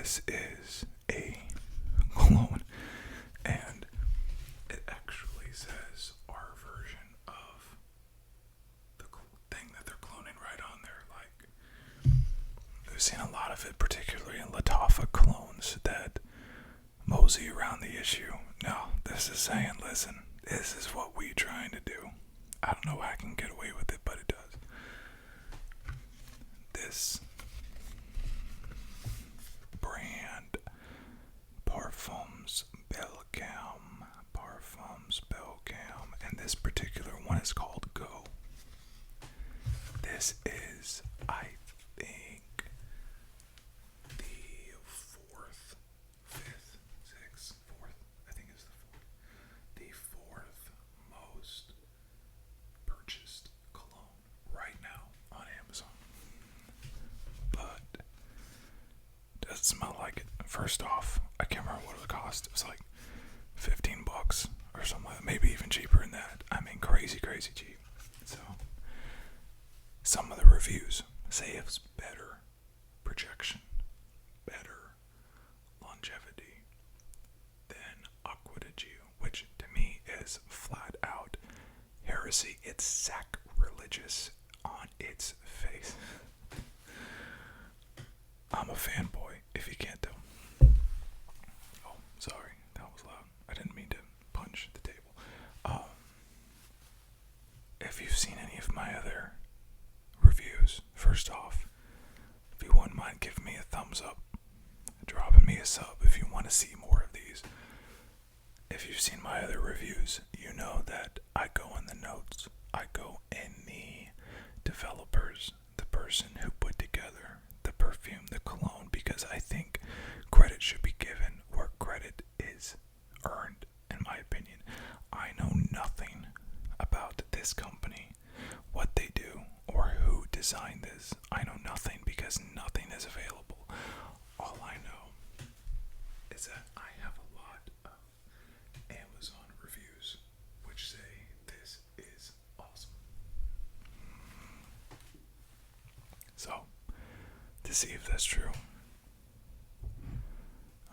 this is a cologne, and it actually says our version of the thing that they're cloning right on there. Like, we've seen a lot of it, particularly in Lattafa colognes that mosey around the issue. No, this is saying, listen, this is what we trying to do. I don't know how I can get away with it, but it does. This brand, Parfums Belcam, and this particular one is called Geau. This is, I think, the fourth most purchased cologne right now on Amazon. But it doesn't smell like it. First off, I can't remember what it cost. It was like $15 or something like that. Maybe even cheaper than that. I mean, crazy cheap. So, some of the reviews say it's better projection, better longevity than Acqua Di Gio, which to me is flat out heresy. It's sacrilegious on its face. I'm a fanboy, if you can't tell. Oh, sorry, that was loud. I didn't mean to punch the table. If you've seen any of my other reviews, first off, if you wouldn't mind giving me a thumbs up, dropping me a sub if you want to see more of these. If you've seen my other reviews, you know that I go in the notes. I go in the developers, the person who put together the perfume, the cologne, because I think credit should be given where credit is earned, in my opinion. I know nothing about this company, what they do, or who designed this. I know nothing because nothing is available. All I know is that I have a lot of Amazon reviews which say this is awesome. So, to see if that's true,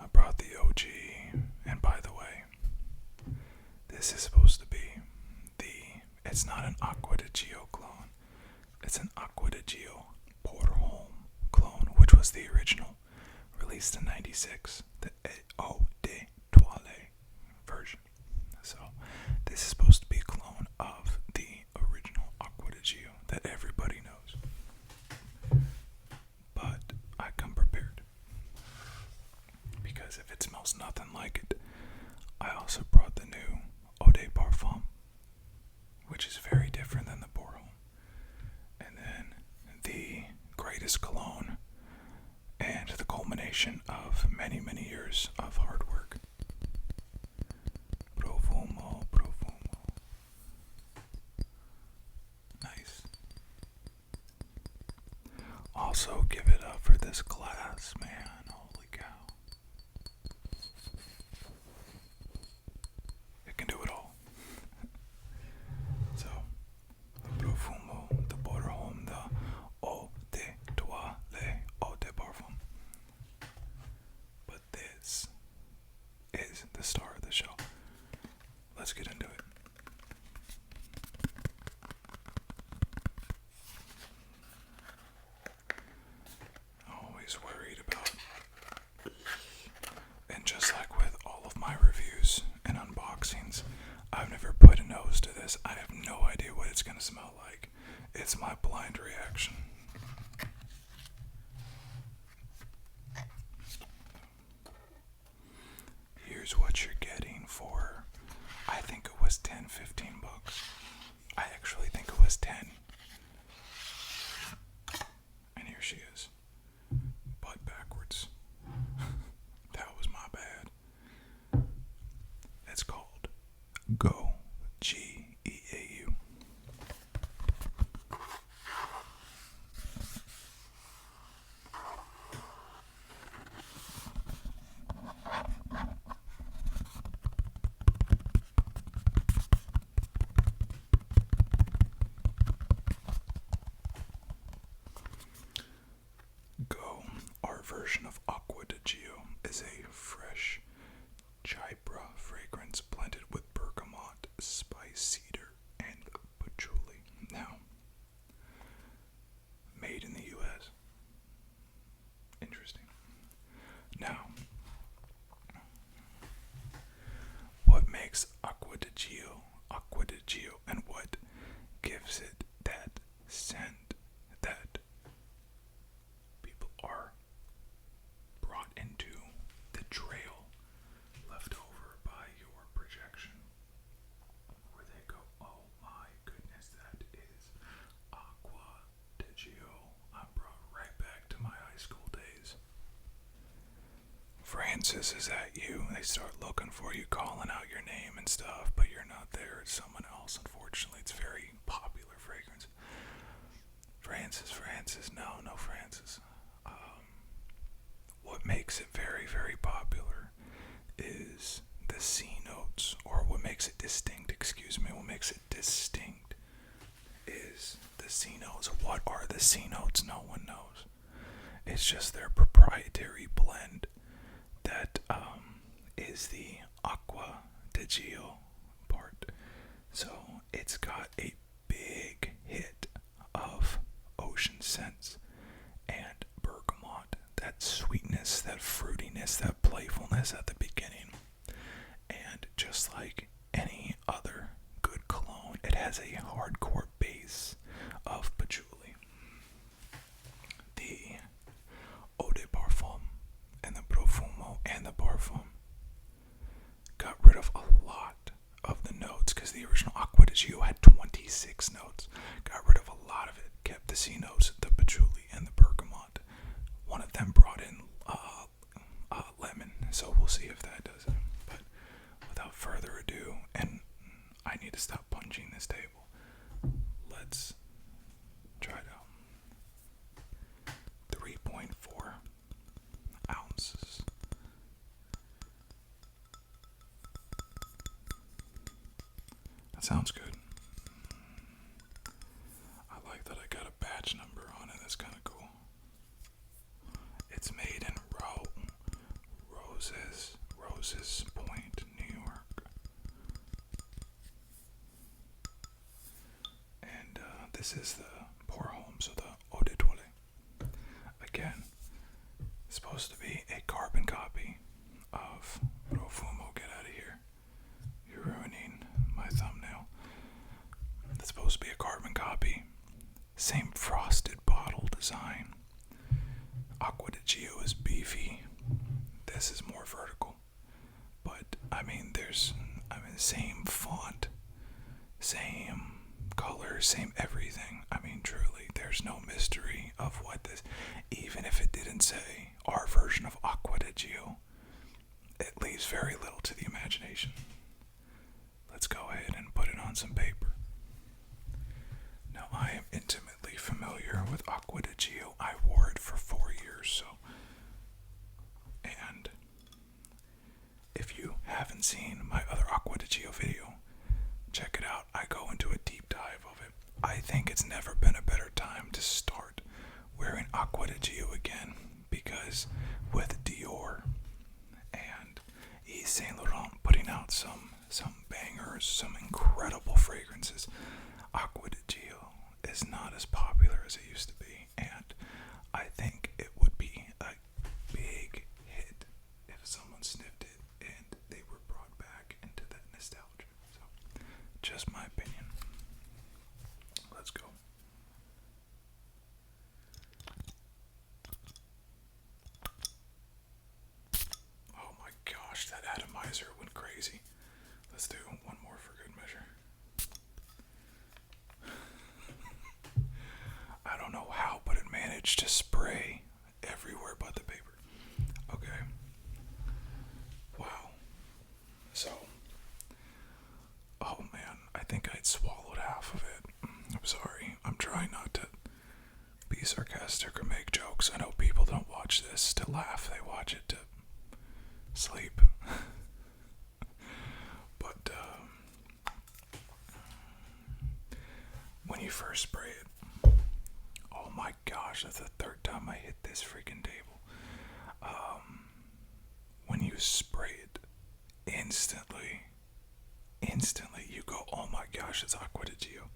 I brought the OG, and by the way, this is supposed to be it's not an Acqua Di Gio clone, it's an Acqua Di Gio Parfums clone, which was the original, released in '96, the Eau de Toilette version. So, this is supposed to be a clone of the original Acqua Di Gio that everybody knows. But I come prepared, because if it smells nothing like it, I also brought the new Eau de Parfum, which is very different than the Parfum. And then the greatest cologne and the culmination of many years of hard work. Profumo. Nice. Also, give it up for this glass, man. Holy cow. It can do it all. So, the Profumo, the Parfum, the Eau de Toilette, Eau de Parfum. But this is the star of the show. Let's get into it. Always worried about, and just like with all of my reviews and unboxings, I've never put a nose to this. I have no idea what it's going to smell like. It's my blind reaction. Here's what you're getting for, I think, a Acqua Di Gio is a fresh chypre fragrance blended with bergamot, spice cedar, and patchouli. Now, made in the U.S. Interesting. Now, what makes Acqua Di Gio, and what gives it that scent that people are brought into the trail left over by your projection, where they go, oh my goodness, that is Acqua Di Gio. I'm brought right back to my high school days. Francis, is that you? They start looking for you, calling out your name and stuff, but you're not there. It's someone else, unfortunately. It's very popular fragrance. Francis, no Francis. What makes it very, very popular is the C notes, or what makes it distinct, what makes it distinct is the C notes. What are the C notes? No one knows. It's just their proprietary blend that is the Acqua Di Gio part. So it's got a big hit of ocean scents and bergamot, that sweetness, that fruitiness, that playfulness at the beginning. And just like any other good cologne, it has a hardcore base of patchouli. The eau de parfum and the profumo and the parfum got rid of a lot of the notes, because the original Acqua Di Gio had 26 notes. Got rid of a lot of it, kept the C notes, the patchouli, and the bergamot. One of them brought in lemon, so we'll see if that does it. But without further ado, and I need to stop punching this table, let's try it out. 3.4 ounces. That sounds good. I like that I got a batch number on it. That's kind of cool. It's made in Roses Point, New York. And this is the pour home, so the eau de toilette. Again, it's supposed to be a carbon copy of Profumo. Get out of here. You're ruining my thumbnail. It's supposed to be a carbon copy. Same frosted bottle design. Acqua Di Gio is beefy. This is more vertical. But, same font, same color, same everything. Truly, there's no mystery of what this, even if it didn't say our version of Acqua Di Gio, it leaves very little to the imagination. Let's go ahead and put it on some paper. Now, I am intimately familiar with Acqua Di Gio. I wore it for 4 years, so. And if you haven't seen my other Acqua Di Gio video, check it out. I go into a deep dive of it. I think it's never been a better time to start wearing Acqua Di Gio again, because with Dior and Yves Saint Laurent putting out some bangers, some incredible fragrances, Acqua Di Gio is not as popular as it used to be, and I think it would be a big hit if someone sniffed it and they were brought back into that nostalgia. So, just my opinion. Let's go. Oh my gosh, that atomizer went crazy. Let's do one more for good measure. I don't know how, but it managed to spray everywhere but the paper. Okay. Wow. So, oh man, I think I'd swallowed half of it. I'm sorry. I'm trying not to be sarcastic or make jokes. I know people don't watch this to laugh. They watch it to sleep. But when you first spray it, oh my gosh, that's the third time I hit this freaking table. spray it instantly, you go, oh my gosh, it's Acqua Di Gio.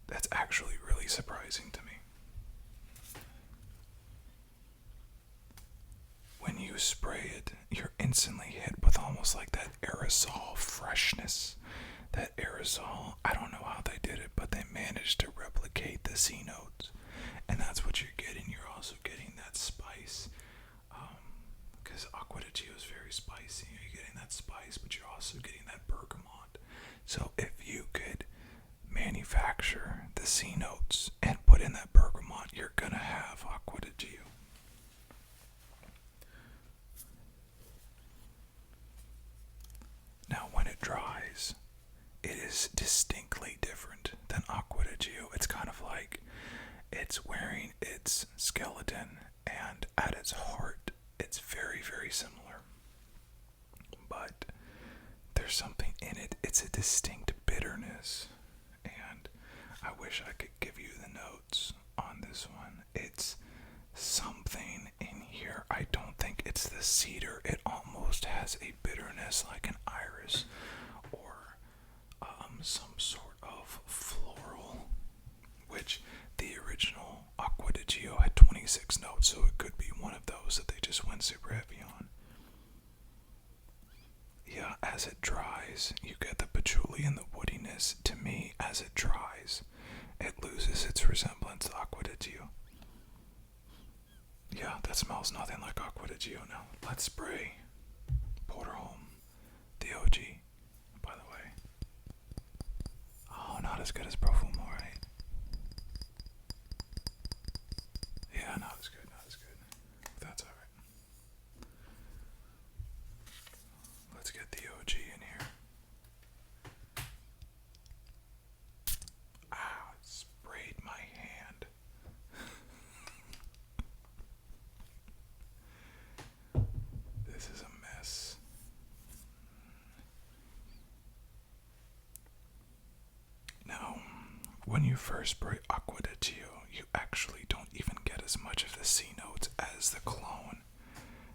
That's actually really surprising to me. When you spray it, you're instantly hit with almost like that aerosol freshness. That aerosol, I don't know how they did it, but they managed to replicate the C notes. And that's what you're getting. You're also getting that spice. Because Acqua Di Gio is very spicy. You're getting that spice, but you're also getting that bergamot. So if you could manufacture the C notes and put in that bergamot, you're going to have Acqua Di Gio. Now, when it dries, it is distinctly different than Acqua Di Gio. It's kind of like it's wearing its skeleton, and at its heart, it's very, very similar. But there's something in it. It's a distinct bitterness, and I wish I could give you the notes on this one. It's something in here. I don't think it's the cedar. It almost has a bitterness like an iris or some sort of floral, which the original Acqua Di Gio had 26 notes, so it could be one of those that they just went super heavy on. Yeah, as it dries, you get the patchouli and the woodiness. To me, as it dries, it loses its resemblance to Acqua Di Gio. Yeah, that smells nothing like Acqua Di Gio now. Let's spray Porterholm, the OG, by the way. Oh, not as good as Profumo, right? Yeah, not as good, not as good. That's alright. Let's get the OG in here. Ah, it sprayed my hand. This is a mess. Now, when you first spray Acqua Di Gio, you actually don't even get as much of the C notes as the cologne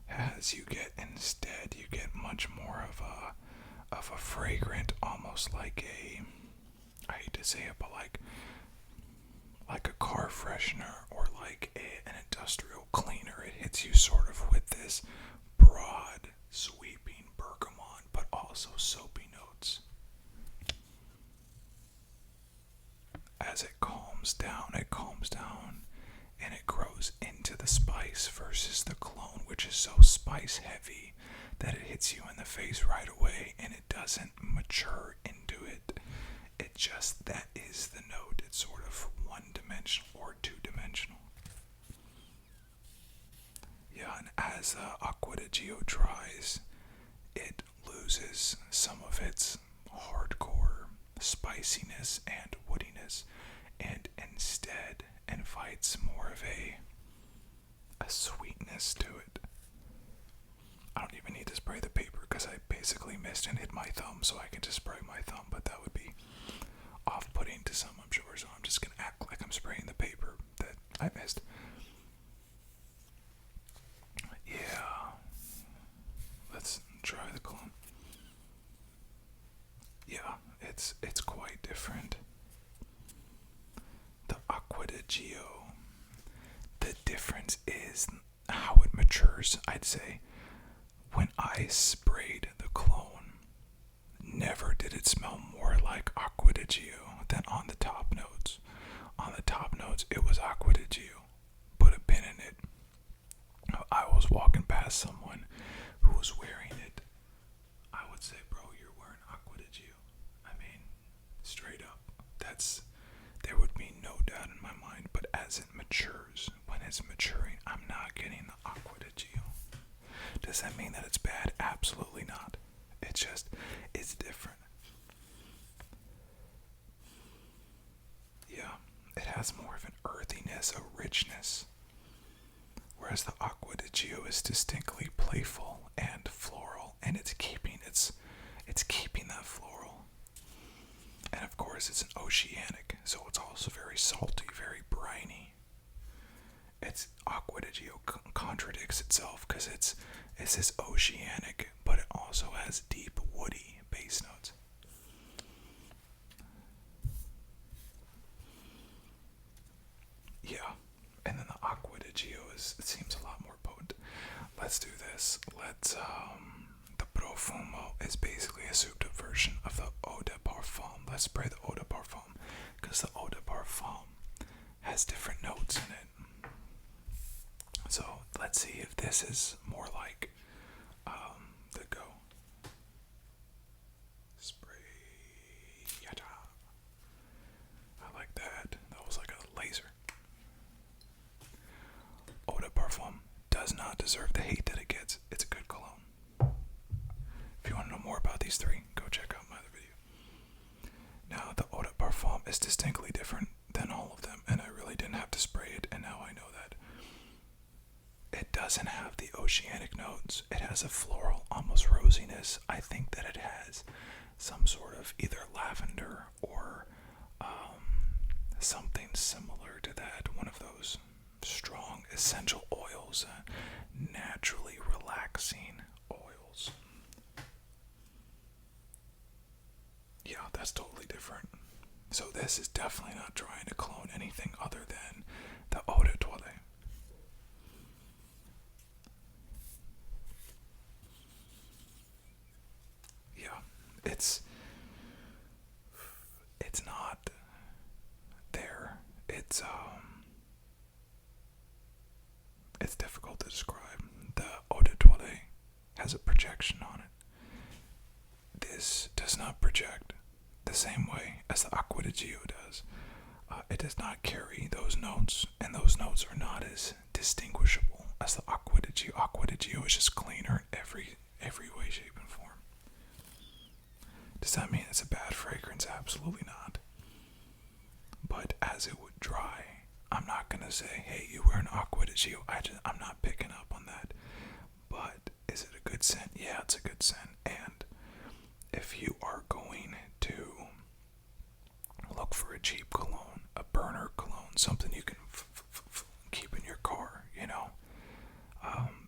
has. You get instead, you get much more of a fragrant, almost like I hate to say it, but like a car freshener or like an industrial cleaner. It hits you sort of with this broad, sweeping bergamot, but also soapy notes. As it calms down, and it grows into the spice versus the cologne, which is so spice heavy that it hits you in the face right away and it doesn't mature into it. It just, that is the note. It's sort of one-dimensional or two-dimensional. Yeah, and as Acqua Di Gio dries, it loses some of its hardcore spiciness and woodiness, and instead invites more of a sweetness to it. I don't even need to spray the paper because I basically missed and hit my thumb, so I can just spray my thumb, but that would be off-putting to some, I'm sure, so I'm just going to act like I'm spraying the paper that I missed. Yeah. Let's try the cologne. Yeah, it's quite different. The Acqua Di Gio, the difference is how it matures, I'd say. When I sprayed the cologne, never did it smell more like Acqua Di Gio than on the top notes. On the top notes, it was Acqua Di Gio. Put a pin in it. I was walking past someone who was wearing it. I would say, bro, you're wearing Acqua Di Gio. I mean, straight up. There would be no doubt in my mind, but as it matures, when it's maturing, I'm not getting the Acqua Di Gio. Does that mean that it's bad? Absolutely not. It's different. Yeah, it has more of an earthiness, a richness, whereas the Acqua Di Gio is distinctly playful and floral, and it's keeping that floral. And of course, it's an oceanic, so it's also very salty, very briny. Acqua Di Gio contradicts itself because it's It's this oceanic, but it also has deep woody base notes. Yeah, and then the Acqua Di Gio it seems a lot more potent. Let's do this. The Profumo is basically a souped up version of the Eau de Parfum. Let's spray the Eau de Parfum, because the Eau de Parfum has different notes in it. So let's see if this is more like the Geau. Spray. Yada. I like that. That was like a laser. Eau de Parfum does not deserve the hate that it gets. It's a good cologne. If you want to know more about these three, go check out my other video. Now, the Eau de Parfum is distinctly different than all of them, and I really didn't have to spray it, and now I know that. It doesn't have the oceanic notes. It has a floral, almost rosiness. I think that it has some sort of either lavender or something similar to that. One of those strong essential oils, naturally relaxing oils. Yeah, that's totally different. So this is definitely not trying to clone anything other than the Eau de Toilette. Yeah, it's not there. It's difficult to describe. The Eau de Toilette has a projection on it. This does not project the same way as the Acqua Di Gio does. It does not carry those notes, and those notes are not as distinguishable as the Acqua Di Gio. Acqua Di Gio is just cleaner in every way, shape, and form. Does that mean it's a bad fragrance? Absolutely not. But as it would dry, I'm not gonna say, hey, you wear an Acqua Di Gio. I'm not picking up on that. But is it a good scent? Yeah, it's a good scent. And if you are going to look for a cheap cologne, a burner cologne, something you can keep in your car, you know.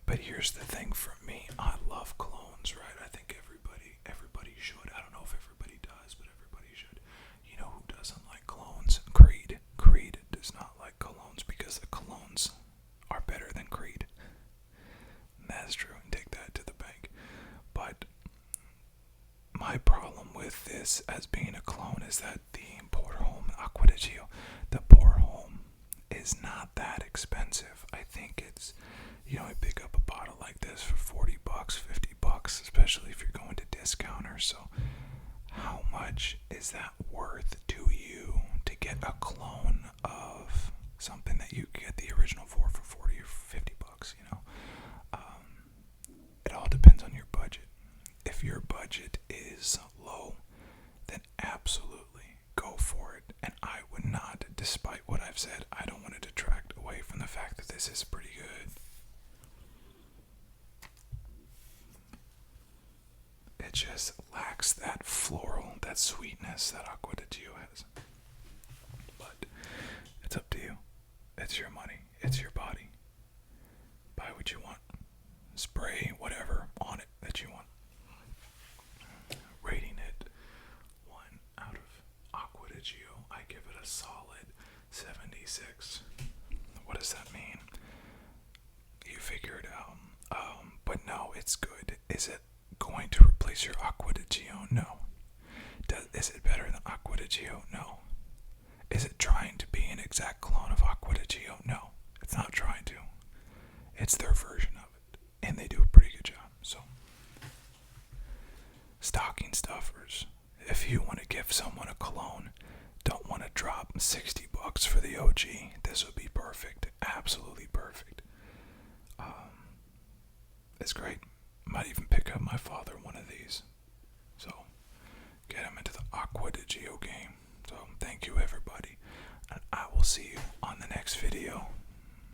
But here's the thing for me. I love colognes, right? I think everybody should. I don't know if everybody does, but everybody should. You know who doesn't like colognes? Creed. Creed does not like colognes because the colognes are better than Creed. And that's true. Take that to the bank. But my problem with this as being a cologne is that the Pour Homme Acqua Di Gio, the Pour Homme is not that expensive. I think it's, you pick up a bottle like this for $40, $50, especially if you're going to discounters. So how much is that worth to you to get a clone of something that you get the original for $40 or $50, It all depends on your budget. If your budget is low, then absolutely go for it. And I would not, despite what I've said, I don't want to detract away from the fact that this is pretty good. It just lacks that floral, that sweetness that Acqua Di Gio has. But it's up to you. It's your money. It's your body. Buy what you want. Spray whatever on it that you want. Rating it 1 out of Acqua Di Gio, I give it a solid 76. What does that mean? You figure it out. But no, it's good. Is it going to replace your Acqua Di Gio? No. Is it better than Acqua Di Gio? No. Is it trying to be an exact clone of Acqua Di Gio? No. It's not trying to. It's their version of it. And they do a pretty good job. So, stocking stuffers. If you want to give someone a cologne, don't want to drop $60 for the OG, this would be perfect. Absolutely perfect. It's great.